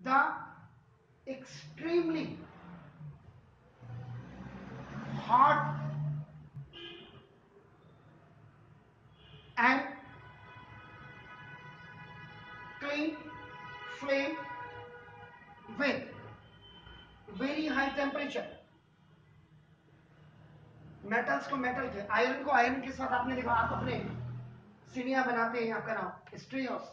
the extremely hot and clean flame with very high temperature. Metals को metal के, iron को iron के साथ आपने देखा, आप अपने सीढ़ियां बनाते हैं, आपका नाम स्ट्रियोस,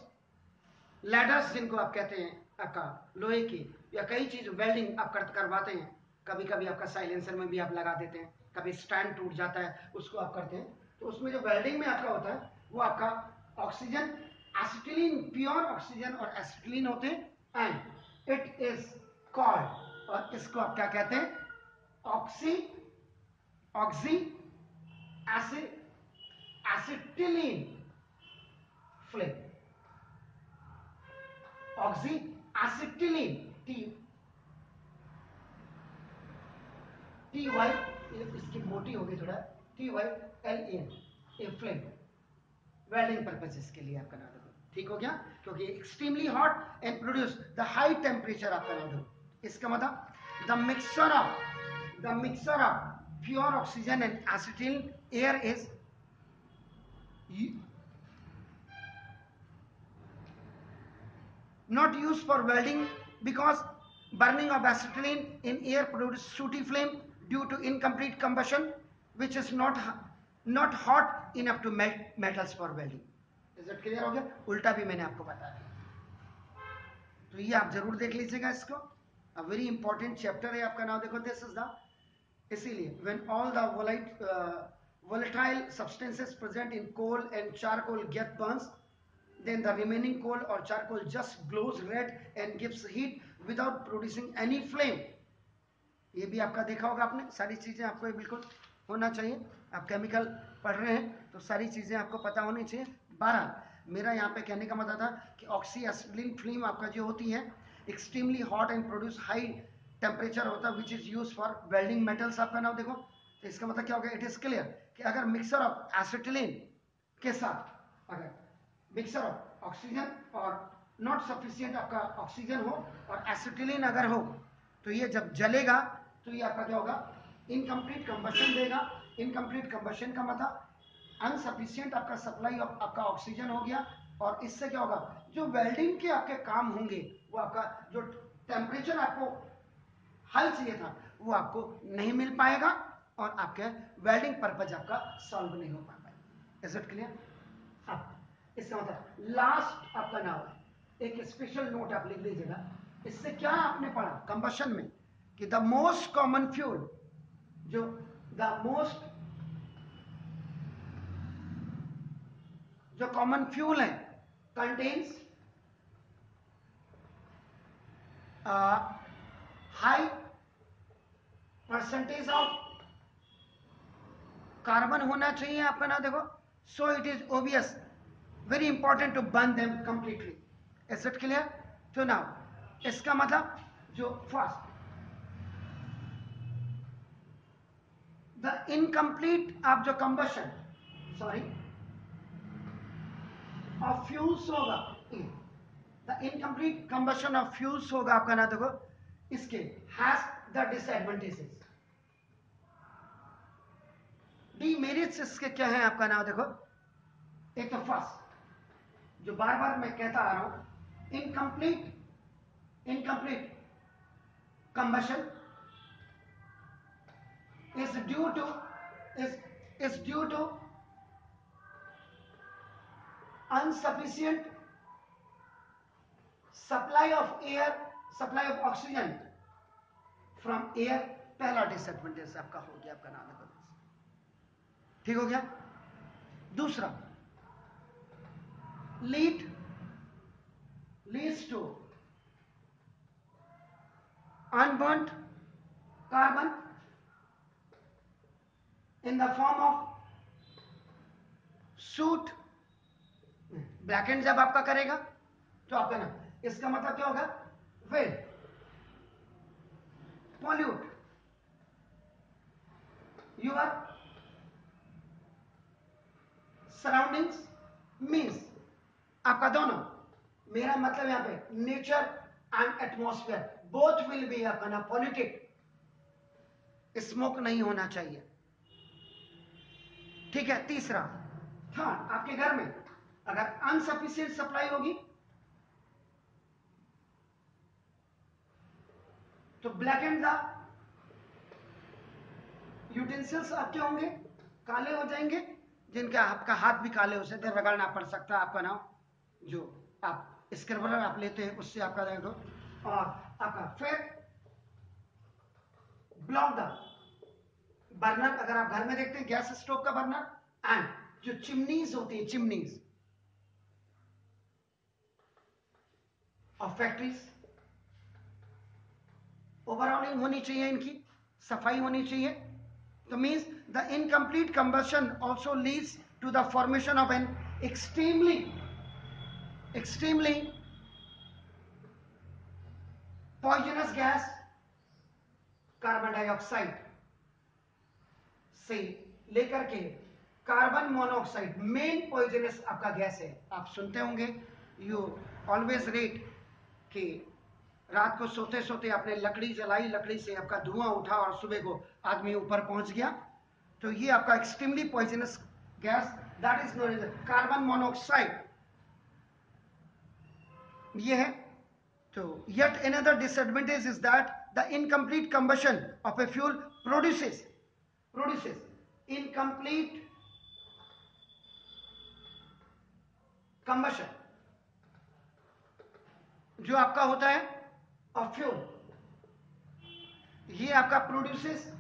लैडर्स जिनको आप कहते हैं, आपका लोहे की या कई चीज वेल्डिंग आप करवाते हैं, कभी कभी आपका साइलेंसर में भी आप लगा देते हैं, कभी स्टैंड टूट जाता है उसको आप करते हैं, तो उसमें जो वेल्डिंग में आपका होता है वो आपका ऑक्सीजन एसिटिलीन, प्योर ऑक्सीजन और एसिटिलीन होते हैं, एंड इट इज कॉल्ड, और इसको आप क्या कहते हैं, oxy acetylene flame, oxy acetylene, T Y, इसकी मोटी होगी थोड़ा, TYLAN, a flame, welding purposes के लिए आपका नाम दो, ठीक हो गया, क्योंकि extremely hot and produce the high temperature आपका नाम दो, इसका मतलब the mixer of pure oxygen and acetylene air is not used for welding because burning of acetylene in air produces sooty flame due to incomplete combustion which is not hot enough to melt metals for welding. Is it clear हो गया? उल्टा भी मैंने आपको बताया, तो ये आप जरूर देख लीजिएगा इसको, a very important chapter है आपका नाम देखो, this is the, इसीलिए when all the volatile substances present in coal and charcoal get burns, then the remaining coal or charcoal just glows red and gives heat without producing any flame. ये भी आपका देखा होगा आपने, सारी चीजें आपको बिल्कुल होना चाहिए, आप केमिकल पढ़ रहे हैं तो सारी चीजें आपको पता होनी चाहिए। 12, मेरा यहाँ पे कहने का मतलब था कि ऑक्सी एसिटिलीन फ्लेम आपका जो होती है extremely hot and produce high temperature होता है which is use for welding metals, आपका नाम देखो, तो इसका मतलब क्या हो गया, इट इज क्लियर कि अगर मिक्सर ऑफ एसिटिलीन के साथ अगर मिक्सर ऑफ ऑक्सीजन और नॉट सफिशियंट आपका ऑक्सीजन हो और एसिटिलीन अगर हो, तो ये जब जलेगा तो ये आपका क्या होगा, इनकम्प्लीट कंबशन देगा। इनकम्प्लीट कंबशन का मतलब अनसफिशियंट आपका सप्लाई ऑफ आपका ऑक्सीजन हो गया, और इससे क्या होगा, जो वेल्डिंग के आपके काम होंगे वो आपका जो टेम्परेचर आपको हाई चाहिए था वो आपको नहीं मिल पाएगा, और आपके वेल्डिंग पर्पज आपका सॉल्व नहीं हो पाएगा। Is it clear? इसका मतलब लास्ट आपका नाम है, एक स्पेशल नोट आप लिख लीजिएगा, इससे क्या आपने पढ़ा कंबशन में कि द मोस्ट कॉमन फ्यूल, जो द मोस्ट जो कॉमन फ्यूल है contains high percentage of carbon होना चाहिए आपका ना देखो, so it is obvious very important to burn them completely. Is it clear? तो नाउ इसका मतलब जो फर्स्ट द इनकम्प्लीट आप जो कंबशन सॉरी ऑफ फ्यूल्स होगा, the incomplete combustion of fuels होगा आपका ना देखो, इसके हैज द डिसएडवांटेजेस, डीमेरिट्स इसके क्या है आपका नाम देखो, एक तो फर्स्ट जो बार बार मैं कहता आ रहा हूं, incomplete combustion is due to insufficient supply of oxygen from air, पहला डिसएडवांटेज आपका हो गया, आपका नाम है, ठीक हो गया। दूसरा leads to unburnt carbon in the form of soot, black and जब आपका करेगा तो आपका ना, इसका मतलब क्या होगा, will pollute your surroundings, means आपका दोनों, मेरा मतलब यहां पे nature and atmosphere both will be अपना polluted. स्मोक नहीं होना चाहिए. ठीक है. तीसरा, थर्ड, आपके घर में अगर अनसफिशिएंट सप्लाई होगी तो ब्लैकेंड द यूटेंसिल्स आपके होंगे, काले हो जाएंगे, जिनका आपका हाथ भी काले हो सकते हैं, रगड़ना पड़ सकता है आपका नाम, जो आप स्क्रबर आप लेते हैं उससे आपका देखो. और आपका फिर ब्लॉक द बर्नर, अगर आप घर में देखते हैं गैस स्टोव का बर्नर, एंड जो चिमनीज होती है, चिमनीज ऑफ फैक्ट्रीज, ओवरऑलिंग होनी चाहिए, इनकी सफाई होनी चाहिए. तो means the incomplete combustion also leads to the formation of an extremely poisonous gas, carbon dioxide से लेकर के कार्बन मोनोऑक्साइड मेन पॉइजनस आपका गैस है. आप सुनते होंगे, यू ऑलवेज रेट कि रात को सोते सोते आपने लकड़ी जलाई, लकड़ी से आपका धुआं उठा और सुबह को आदमी ऊपर पहुंच गया. तो ये आपका extremely poisonous gas, that is known as carbon monoxide, ये है. तो yet another disadvantage is that the incomplete combustion of a fuel produces incomplete combustion जो आपका होता है ऑफ फ्यूल, ये आपका प्रोड्यूसेस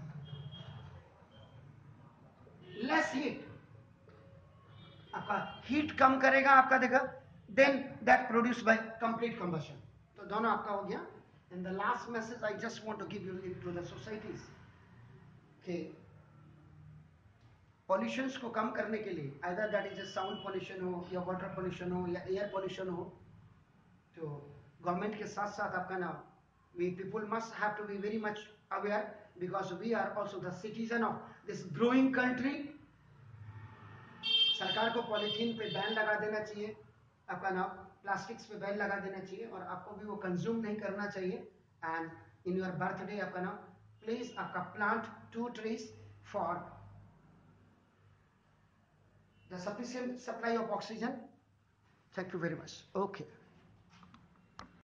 लेस हीट, आपका हीट कम करेगा आपका, देखा, then that produce by complete combustion. तो दोनों आपका हो गया. In the last message I just want to give you to the societies के पॉल्यूशंस को कम करने के लिए, either that is a sound pollution हो या वाटर पॉल्यूशन हो या एयर पॉल्यूशन हो, तो गवर्नमेंट के साथ साथ आपका ना, we people must have to be very much aware, because we are also the citizen of this growing country. सरकार को पॉलीथीन पे बैन लगा देना चाहिए, आपका ना प्लास्टिक्स पे बैन लगा देना चाहिए, और आपको भी वो कंज्यूम नहीं करना चाहिए. एंड इन योर बर्थडे आपका ना प्लीज आपका plant 2 trees for the sufficient supply of oxygen. Thank you very much. Okay.